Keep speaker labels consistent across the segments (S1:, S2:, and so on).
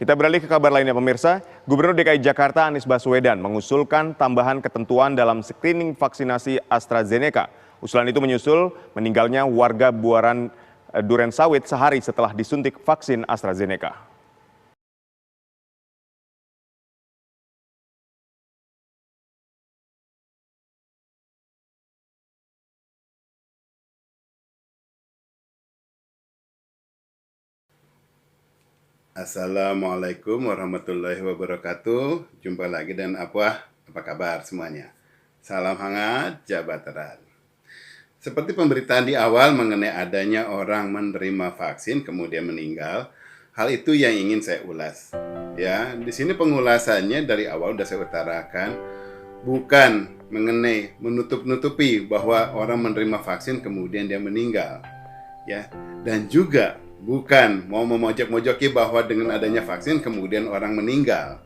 S1: Kita beralih ke kabar lainnya pemirsa, Gubernur DKI Jakarta Anies Baswedan mengusulkan tambahan ketentuan dalam screening vaksinasi AstraZeneca. Usulan itu menyusul meninggalnya warga Buaran Durensawit sehari setelah disuntik vaksin AstraZeneca.
S2: Assalamualaikum warahmatullahi wabarakatuh. Jumpa lagi dan apa kabar semuanya? Salam hangat Jabateran. Seperti pemberitaan di awal mengenai adanya orang menerima vaksin kemudian meninggal, hal itu yang ingin saya ulas. Ya, di sini pengulasannya dari awal sudah saya utarakan, bukan mengenai menutup-nutupi bahwa orang menerima vaksin kemudian dia meninggal. Ya, dan juga bukan mau memojok-mojoki bahwa dengan adanya vaksin kemudian orang meninggal.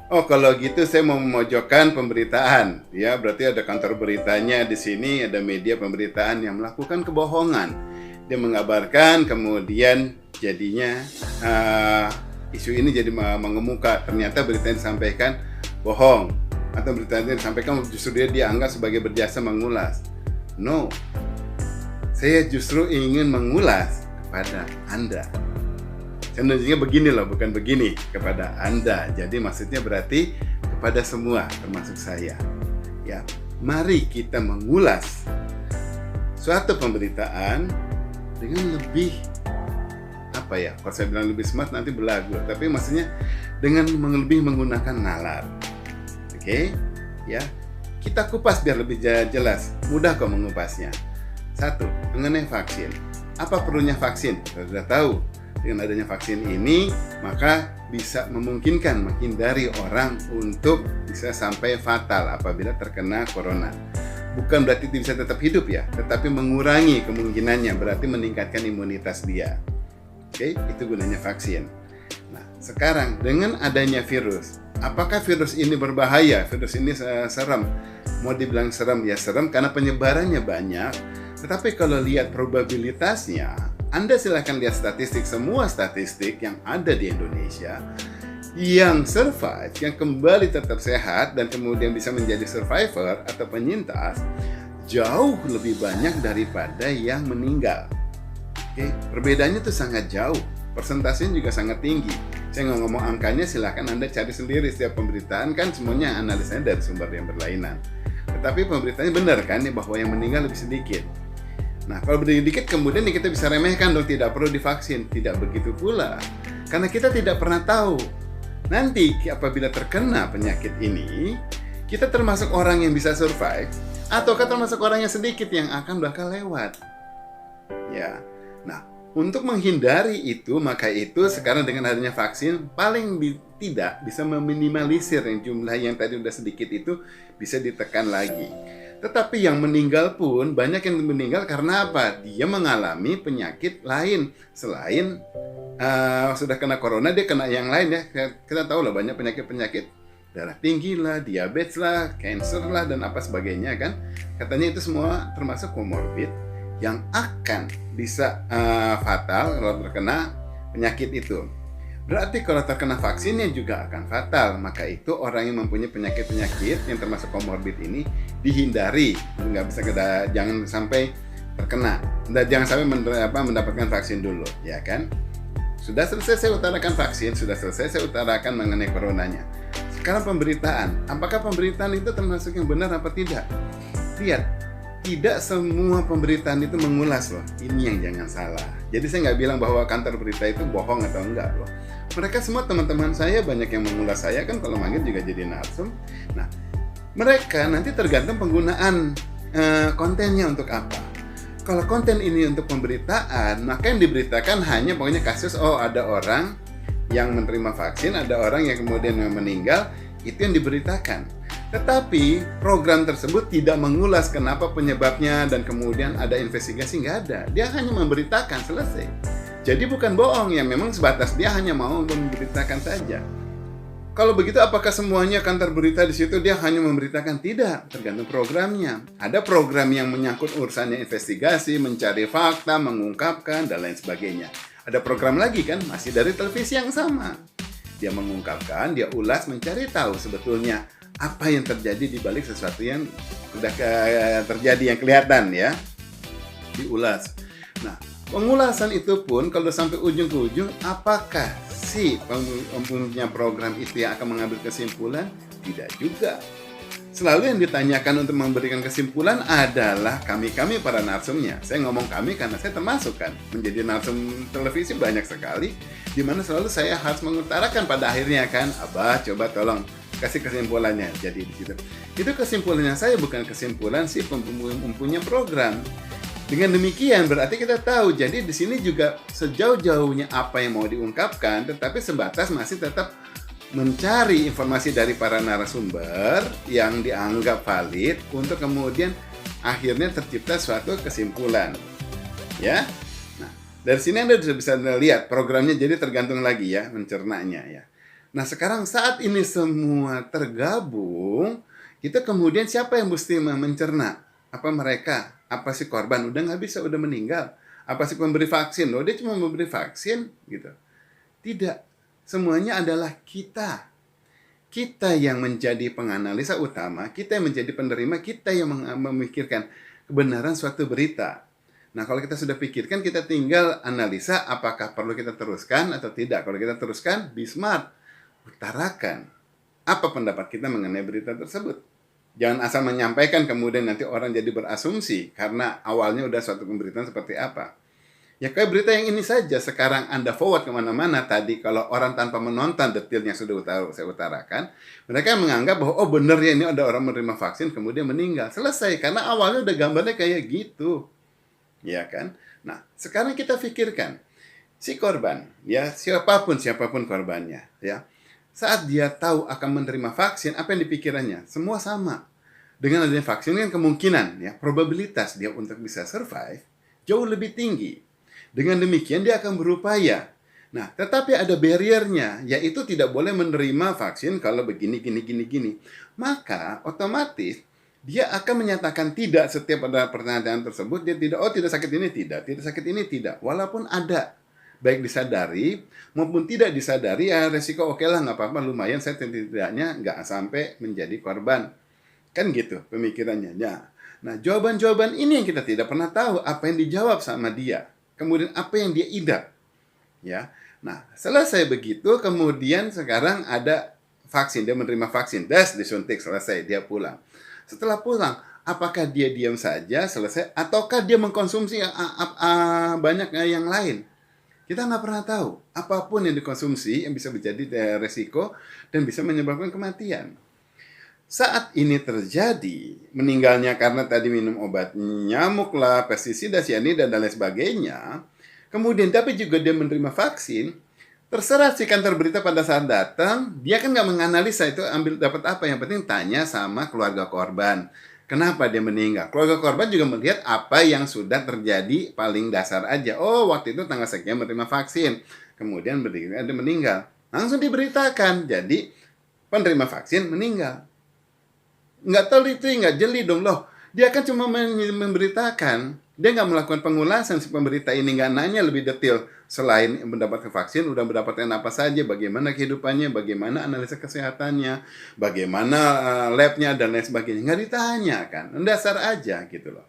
S2: Oh, kalau gitu saya mau memojokkan pemberitaan. Ya, berarti ada kantor beritanya di sini, ada media pemberitaan yang melakukan kebohongan. Dia mengabarkan kemudian jadinya isu ini jadi mengemuka. Ternyata berita yang disampaikan bohong. Atau berita yang disampaikan justru dia dianggap sebagai berjasa mengulas. No. Saya justru ingin mengulas kepada Anda. Sebenarnya begini loh, bukan begini, kepada Anda. Jadi maksudnya berarti kepada semua, termasuk saya. Ya, mari kita mengulas suatu pemberitaan dengan lebih kalau saya bilang lebih smart nanti belagu. Tapi maksudnya dengan lebih menggunakan nalar. Oke? Ya. Kita kupas biar lebih jelas. Mudah kok mengupasnya. Satu, mengenai vaksin. Apa perlunya vaksin? Kita sudah tahu. Dengan adanya vaksin ini, maka bisa memungkinkan menghindari orang untuk bisa sampai fatal apabila terkena corona. Bukan berarti dia bisa tetap hidup ya, tetapi mengurangi kemungkinannya, berarti meningkatkan imunitas dia. Oke, itu gunanya vaksin. Nah, sekarang dengan adanya virus, apakah virus ini berbahaya? Virus ini serem. Mau dibilang serem, ya serem karena penyebarannya banyak. Tetapi kalau lihat probabilitasnya, Anda silahkan lihat semua statistik yang ada di Indonesia yang survive, yang kembali tetap sehat dan kemudian bisa menjadi survivor atau penyintas jauh lebih banyak daripada yang meninggal. Oke, perbedaannya itu sangat jauh, persentasenya juga sangat tinggi. Saya nggak ngomong angkanya, silahkan Anda cari sendiri. Setiap pemberitaan kan semuanya analisanya dari sumber yang berlainan. Tetapi pemberitaannya benar kan bahwa yang meninggal lebih sedikit. Nah, kalau sedikit kemudian kita bisa remehkan dong, tidak perlu divaksin. Tidak begitu pula. Karena kita tidak pernah tahu. Nanti apabila terkena penyakit ini, kita termasuk orang yang bisa survive, ataukah termasuk orang yang sedikit yang akan bakal lewat. Ya, nah untuk menghindari itu, maka itu sekarang dengan adanya vaksin paling tidak bisa meminimalisir yang jumlah yang tadi udah sedikit itu bisa ditekan lagi. Tetapi yang meninggal pun banyak yang meninggal karena apa? Dia mengalami penyakit lain selain sudah kena corona, dia kena yang lain ya. Kita tahu lah banyak penyakit-penyakit darah tinggi lah, diabetes lah, cancer lah dan apa sebagainya kan. Katanya itu semua termasuk komorbid yang akan bisa fatal kalau terkena penyakit itu. Berarti kalau terkena vaksinnya juga akan fatal. Maka itu orang yang mempunyai penyakit-penyakit yang termasuk komorbid ini dihindari. Jangan sampai terkena. Jangan sampai mendapatkan vaksin dulu, ya kan? Sudah selesai saya utarakan vaksin, sudah selesai saya utarakan mengenai coronanya. Sekarang pemberitaan. Apakah pemberitaan itu termasuk yang benar apa tidak? Lihat, tidak semua pemberitaan itu mengulas loh. Ini yang jangan salah. Jadi saya nggak bilang bahwa kantor berita itu bohong atau enggak loh. Mereka semua teman-teman saya banyak yang mengulas saya kan, kalau manggil juga jadi narsum. Nah, mereka nanti tergantung penggunaan kontennya untuk apa. Kalau konten ini untuk pemberitaan, maka yang diberitakan hanya pokoknya kasus ada orang yang menerima vaksin, ada orang yang kemudian meninggal, itu yang diberitakan. Tetapi program tersebut tidak mengulas kenapa penyebabnya dan kemudian ada investigasi, nggak ada. Dia hanya memberitakan, selesai. Jadi bukan bohong ya, memang sebatas dia hanya mau memberitakan saja. Kalau begitu apakah semuanya kantor berita di situ dia hanya memberitakan? Tidak, tergantung programnya. Ada program yang menyangkut urusannya investigasi, mencari fakta, mengungkapkan dan lain sebagainya. Ada program lagi kan, masih dari televisi yang sama. Dia mengungkapkan, dia ulas, mencari tahu sebetulnya apa yang terjadi di balik sesuatu yang sudah terjadi yang kelihatan ya, diulas. Nah, pengulasan itu pun kalau sampai ujung ke ujung, apakah si pempunya program itu yang akan mengambil kesimpulan? Tidak juga. Selalu yang ditanyakan untuk memberikan kesimpulan adalah kami-kami para narsumnya. Saya ngomong kami karena saya termasuk kan, menjadi narsum televisi banyak sekali, di mana selalu saya harus mengutarakan pada akhirnya kan, Abah coba tolong kasih kesimpulannya. Jadi di situ. Itu kesimpulannya saya, bukan kesimpulan si mempunyai program. Dengan demikian berarti kita tahu, jadi di sini juga sejauh-jauhnya apa yang mau diungkapkan, tetapi sebatas masih tetap mencari informasi dari para narasumber yang dianggap valid untuk kemudian akhirnya tercipta suatu kesimpulan. Ya. Nah, dari sini Anda bisa lihat programnya, jadi tergantung lagi ya mencernanya ya. Nah, sekarang saat ini semua tergabung, itu kemudian siapa yang mesti mencerna? Apa mereka? Apa si korban? Udah nggak bisa, udah meninggal. Apa si pemberi vaksin? Oh, dia cuma memberi vaksin gitu. Tidak. Semuanya adalah kita. Kita yang menjadi penganalisa utama, kita yang menjadi penerima, kita yang memikirkan kebenaran suatu berita. Nah, kalau kita sudah pikirkan, kita tinggal analisa apakah perlu kita teruskan atau tidak. Kalau kita teruskan, be smart. Utarakan. Apa pendapat kita mengenai berita tersebut? Jangan asal menyampaikan kemudian nanti orang jadi berasumsi karena awalnya udah suatu pemberitaan seperti apa. Ya kayak berita yang ini saja sekarang Anda forward kemana-mana tadi, kalau orang tanpa menonton detailnya sudah saya utarakan, mereka menganggap bahwa oh bener ya ini ada orang menerima vaksin kemudian meninggal. Selesai, karena awalnya udah gambarnya kayak gitu. Ya kan? Nah, sekarang kita pikirkan si korban, ya siapapun korbannya, ya. Saat dia tahu akan menerima vaksin, apa yang dipikirannya? Semua sama. Dengan adanya vaksin kan kemungkinan ya, probabilitas dia untuk bisa survive jauh lebih tinggi. Dengan demikian dia akan berupaya. Nah, tetapi ada barriernya, yaitu tidak boleh menerima vaksin kalau begini, gini. Maka otomatis dia akan menyatakan tidak setiap ada pertanyaan tersebut. Dia tidak, oh tidak sakit ini, tidak sakit ini, tidak. Walaupun ada, baik disadari maupun tidak disadari, ya resiko oke lah, nggak apa-apa, lumayan saya setidaknya nggak sampai menjadi korban. Kan gitu pemikirannya. Nah, jawaban-jawaban ini yang kita tidak pernah tahu apa yang dijawab sama dia. Kemudian apa yang dia idap, ya. Nah, selesai begitu, kemudian sekarang ada vaksin, dia menerima vaksin, disuntik, selesai, dia pulang. Setelah pulang, apakah dia diam saja, selesai, ataukah dia mengkonsumsi banyak yang lain? Kita nggak pernah tahu. Apapun yang dikonsumsi yang bisa menjadi resiko dan bisa menyebabkan kematian. Saat ini terjadi, meninggalnya karena tadi minum obat nyamuk lah, pestisida, sianida, dan lain sebagainya, kemudian tapi juga dia menerima vaksin, terserah si kantor berita pada saat datang, dia kan nggak menganalisa itu ambil dapat apa, yang penting tanya sama keluarga korban. Kenapa dia meninggal? Keluarga korban juga melihat apa yang sudah terjadi paling dasar aja. Oh, waktu itu tanggal sekian menerima vaksin, kemudian dia meninggal. Langsung diberitakan, jadi penerima vaksin meninggal. Nggak teliti, nggak jeli dong loh. Dia kan cuma memberitakan. Dia nggak melakukan pengulasan, si pemberita ini nggak nanya lebih detail. Selain mendapatkan vaksin, udah mendapatkan apa saja, bagaimana kehidupannya, bagaimana analisa kesehatannya, bagaimana labnya, dan lain sebagainya. Nggak ditanya kan, dasar aja gitu loh.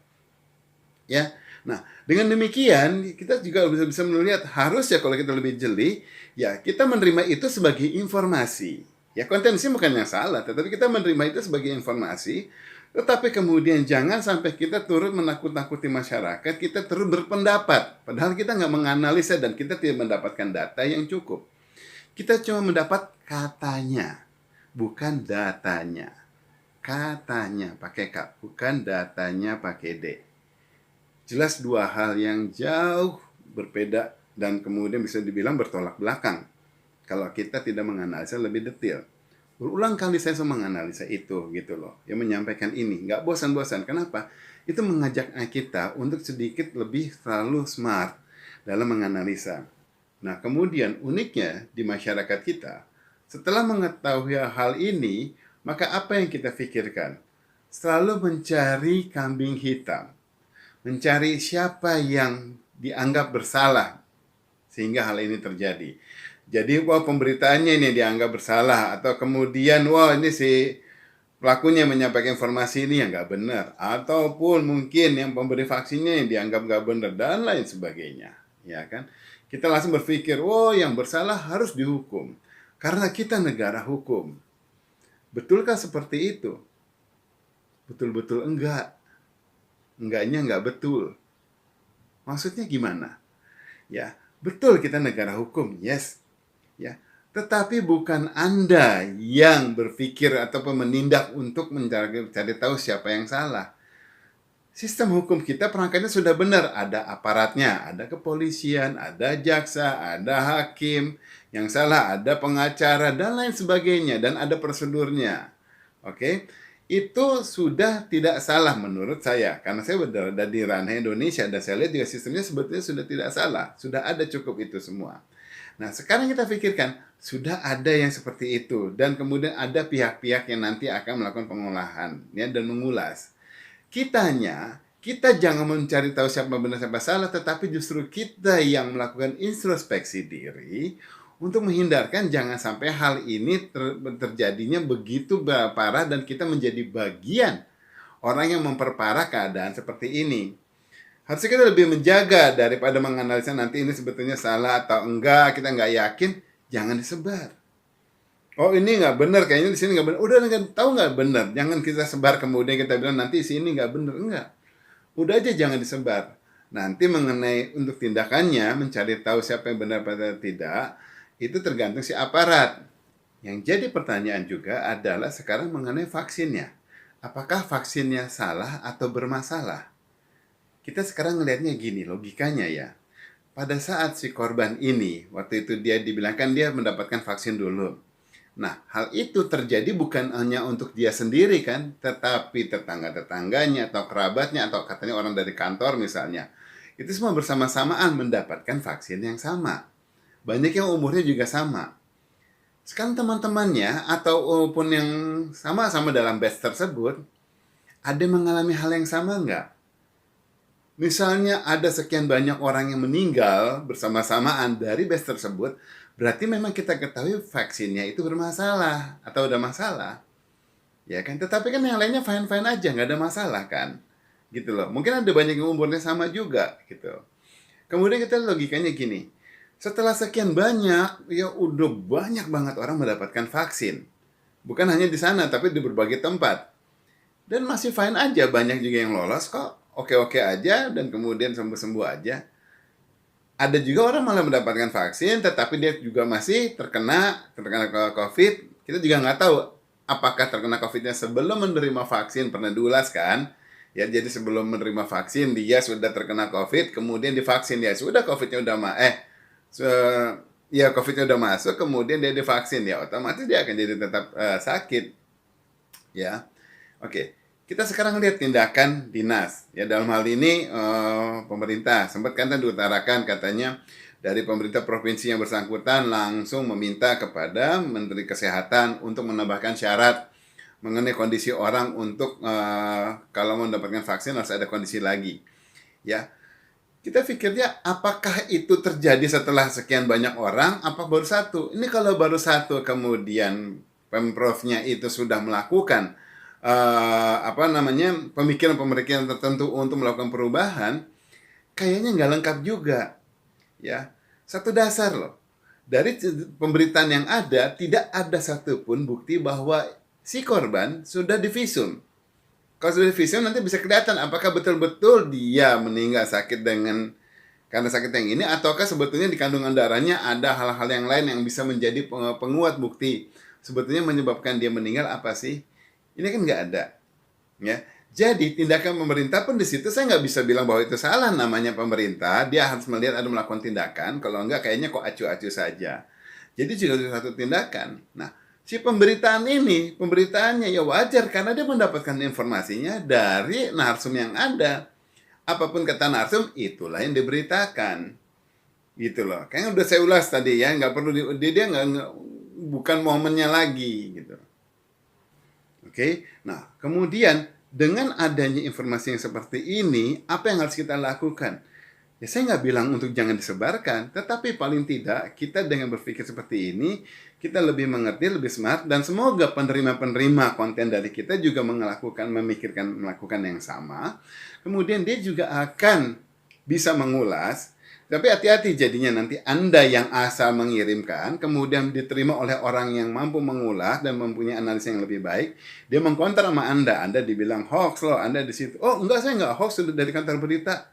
S2: Ya, nah dengan demikian kita juga bisa melihat, harus ya kalau kita lebih jeli, ya kita menerima itu sebagai informasi. Ya kontensi bukan yang salah, tetapi kita menerima itu sebagai informasi. Tetapi kemudian jangan sampai kita turut menakut-nakuti masyarakat, kita turut berpendapat. Padahal kita nggak menganalisa dan kita tidak mendapatkan data yang cukup. Kita cuma mendapat katanya, bukan datanya. Katanya pakai K, bukan datanya pakai D. Jelas dua hal yang jauh berbeda dan kemudian bisa dibilang bertolak belakang kalau kita tidak menganalisa lebih detail. Berulang kali saya menganalisa itu gitu loh, yang menyampaikan ini nggak bosan-bosan. Kenapa? Itu mengajak kita untuk sedikit lebih terlalu smart dalam menganalisa. Nah, kemudian uniknya di masyarakat kita, setelah mengetahui hal ini, maka apa yang kita pikirkan? Selalu mencari kambing hitam, mencari siapa yang dianggap bersalah, sehingga hal ini terjadi. Jadi wah pemberitaannya ini dianggap bersalah, atau kemudian wah ini si pelakunya menyampaikan informasi ini yang nggak benar, ataupun mungkin yang pemberi vaksinnya yang dianggap nggak benar dan lain sebagainya, ya kan? Kita langsung berpikir, oh yang bersalah harus dihukum karena kita negara hukum. Betulkah seperti itu? Betul-betul enggak. Enggaknya enggak betul. Maksudnya gimana? Ya, betul kita negara hukum, yes. Ya, tetapi bukan Anda yang berpikir ataupun menindak untuk mencari tahu siapa yang salah. Sistem hukum kita perangkatnya sudah benar, ada aparatnya, ada kepolisian, ada jaksa, ada hakim, yang salah ada pengacara dan lain sebagainya, dan ada prosedurnya. Oke, itu sudah tidak salah menurut saya, karena saya berada di ranah Indonesia dan saya lihat juga sistemnya sebetulnya sudah tidak salah, sudah ada cukup itu semua. Nah, sekarang kita pikirkan, sudah ada yang seperti itu, dan kemudian ada pihak-pihak yang nanti akan melakukan pengolahan ya, dan mengulas. Kita jangan mencari tahu siapa benar siapa salah, tetapi justru kita yang melakukan introspeksi diri untuk menghindarkan jangan sampai hal ini terjadinya begitu parah dan kita menjadi bagian orang yang memperparah keadaan seperti ini. Harusnya kita lebih menjaga daripada menganalisa nanti ini sebetulnya salah atau enggak, kita nggak yakin, jangan disebar. Oh ini nggak benar, kayaknya di sini nggak benar. Udah nggak tahu nggak benar, jangan kita sebar kemudian kita bilang nanti di sini nggak benar, enggak. Udah aja jangan disebar. Nanti mengenai untuk tindakannya mencari tahu siapa yang benar atau tidak itu tergantung si aparat. Yang jadi pertanyaan juga adalah sekarang mengenai vaksinnya. Apakah vaksinnya salah atau bermasalah? Kita sekarang ngelihatnya gini, logikanya ya. Pada saat si korban ini, waktu itu dia dibilangkan dia mendapatkan vaksin dulu. Nah, hal itu terjadi bukan hanya untuk dia sendiri kan, tetapi tetangga-tetangganya atau kerabatnya atau katanya orang dari kantor misalnya. Itu semua bersama-samaan mendapatkan vaksin yang sama. Banyak yang umurnya juga sama. Sekarang teman-temannya ataupun yang sama-sama dalam batch tersebut, ada yang mengalami hal yang sama nggak? Misalnya ada sekian banyak orang yang meninggal bersama-samaan dari batch tersebut, berarti memang kita ketahui vaksinnya itu bermasalah atau ada masalah. Ya kan? Tetapi kan yang lainnya fine-fine aja, nggak ada masalah kan? Gitu loh. Mungkin ada banyak yang umurnya sama juga gitu. Kemudian kita logikanya gini. Setelah sekian banyak, ya udah banyak banget orang mendapatkan vaksin. Bukan hanya di sana, tapi di berbagai tempat. Dan masih fine aja, banyak juga yang lolos kok. Oke-oke aja, dan kemudian sembuh-sembuh aja. Ada juga orang malah mendapatkan vaksin, tetapi dia juga masih terkena COVID. Kita juga nggak tahu apakah terkena COVID-nya sebelum menerima vaksin, pernah diulas kan? Ya, jadi sebelum menerima vaksin, dia sudah terkena COVID, kemudian divaksin. Ya, sudah COVID-nya udah COVID-nya udah masuk, kemudian dia divaksin. Ya, otomatis dia akan jadi tetap sakit. Ya, oke. Kita sekarang lihat tindakan dinas. Ya, dalam hal ini pemerintah sempat kan diutarakan katanya dari pemerintah provinsi yang bersangkutan langsung meminta kepada Menteri Kesehatan untuk menambahkan syarat mengenai kondisi orang untuk kalau mendapatkan vaksin harus ada kondisi lagi. Ya, kita pikirnya apakah itu terjadi setelah sekian banyak orang? Apa baru satu? Ini kalau baru satu kemudian Pemprovnya itu sudah melakukan pemikiran-pemikiran tertentu untuk melakukan perubahan, kayaknya nggak lengkap juga. Ya, satu dasar loh. Dari pemberitaan yang ada, tidak ada satupun bukti bahwa si korban sudah divisum. Kalau sudah divisum nanti bisa kelihatan apakah betul-betul dia meninggal sakit karena sakit yang ini, ataukah sebetulnya di kandungan darahnya ada hal-hal yang lain yang bisa menjadi penguat bukti. Sebetulnya menyebabkan dia meninggal apa sih? Ini kan nggak ada, ya. Jadi tindakan pemerintah pun di situ saya nggak bisa bilang bahwa itu salah, namanya pemerintah. Dia harus melihat ada melakukan tindakan. Kalau nggak kayaknya kok acu-acu saja. Jadi juga satu tindakan. Nah, si pemberitaannya ya wajar karena dia mendapatkan informasinya dari narsum yang ada. Apapun kata narsum, itulah yang diberitakan. Gitu loh. Kayaknya udah saya ulas tadi ya, nggak perlu dia nggak bukan momennya lagi gitu. Oke, nah kemudian dengan adanya informasi yang seperti ini, apa yang harus kita lakukan? Ya saya nggak bilang untuk jangan disebarkan, tetapi paling tidak kita dengan berpikir seperti ini, kita lebih mengerti, lebih smart, dan semoga penerima-penerima konten dari kita juga melakukan yang sama. Kemudian dia juga akan bisa mengulas, tapi hati-hati jadinya nanti Anda yang asal mengirimkan, kemudian diterima oleh orang yang mampu mengulas dan mempunyai analisis yang lebih baik, dia mengkontra sama Anda dibilang hoax loh, Anda di situ. Oh enggak, saya enggak hoax, sudah dari kantor berita.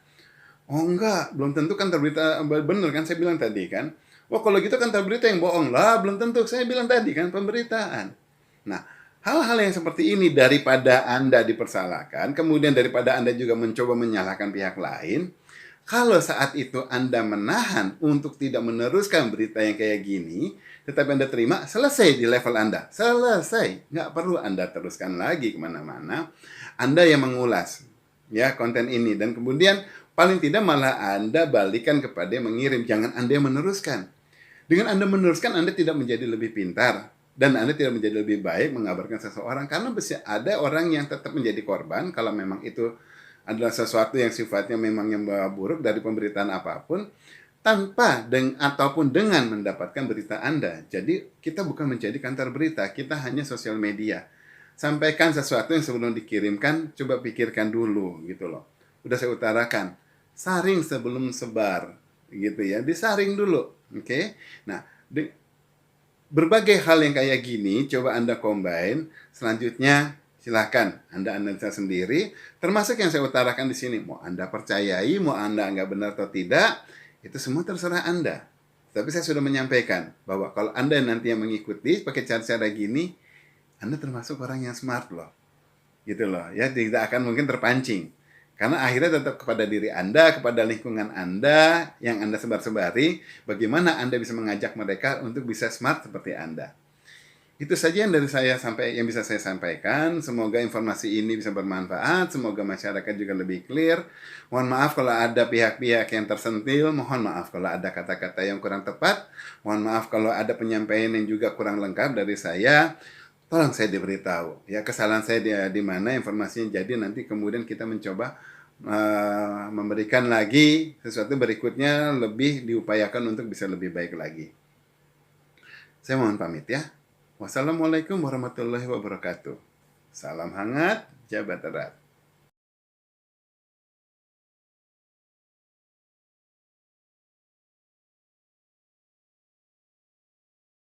S2: Oh enggak, belum tentu kan berita benar kan saya bilang tadi kan. Wah kalau gitu kan berita yang bohong lah, belum tentu saya bilang tadi kan pemberitaan. Nah, hal-hal yang seperti ini daripada Anda dipersalahkan, kemudian daripada Anda juga mencoba menyalahkan pihak lain, kalau saat itu Anda menahan untuk tidak meneruskan berita yang kayak gini, tetapi Anda terima, selesai di level Anda. Selesai. Nggak perlu Anda teruskan lagi kemana-mana. Anda yang mengulas ya konten ini. Dan kemudian paling tidak malah Anda balikan kepada yang mengirim. Jangan Anda yang meneruskan. Dengan Anda meneruskan, Anda tidak menjadi lebih pintar. Dan Anda tidak menjadi lebih baik mengabarkan seseorang. Karena ada orang yang tetap menjadi korban kalau memang itu adalah sesuatu yang sifatnya memang yang buruk dari pemberitaan apapun, tanpa ataupun dengan mendapatkan berita Anda. Jadi kita bukan menjadi kantor berita, kita hanya sosial media. Sampaikan sesuatu yang sebelum dikirimkan, coba pikirkan dulu gitu loh. Udah saya utarakan, saring sebelum sebar gitu ya, disaring dulu, oke? Nah, berbagai hal yang kayak gini coba Anda combine, selanjutnya silahkan Anda analisa sendiri, termasuk yang saya utarakan di sini. Mau Anda percayai, mau Anda nggak benar atau tidak, itu semua terserah Anda. Tapi saya sudah menyampaikan bahwa kalau Anda nanti yang mengikuti pakai cara-cara gini, Anda termasuk orang yang smart loh. Gitu loh, ya tidak akan mungkin terpancing. Karena akhirnya tetap kepada diri Anda, kepada lingkungan Anda yang Anda sebar-sebari, bagaimana Anda bisa mengajak mereka untuk bisa smart seperti Anda. Itu saja yang yang bisa saya sampaikan. Semoga informasi ini bisa bermanfaat. Semoga masyarakat juga lebih clear. Mohon maaf kalau ada pihak-pihak yang tersentil. Mohon maaf kalau ada kata-kata yang kurang tepat. Mohon maaf kalau ada penyampaian yang juga kurang lengkap dari saya. Tolong saya diberitahu. Ya kesalahan saya di mana informasinya. Jadi nanti kemudian kita mencoba memberikan lagi sesuatu berikutnya lebih diupayakan untuk bisa lebih baik lagi. Saya mohon pamit ya. Wassalamualaikum warahmatullahi wabarakatuh. Salam hangat, jabat erat.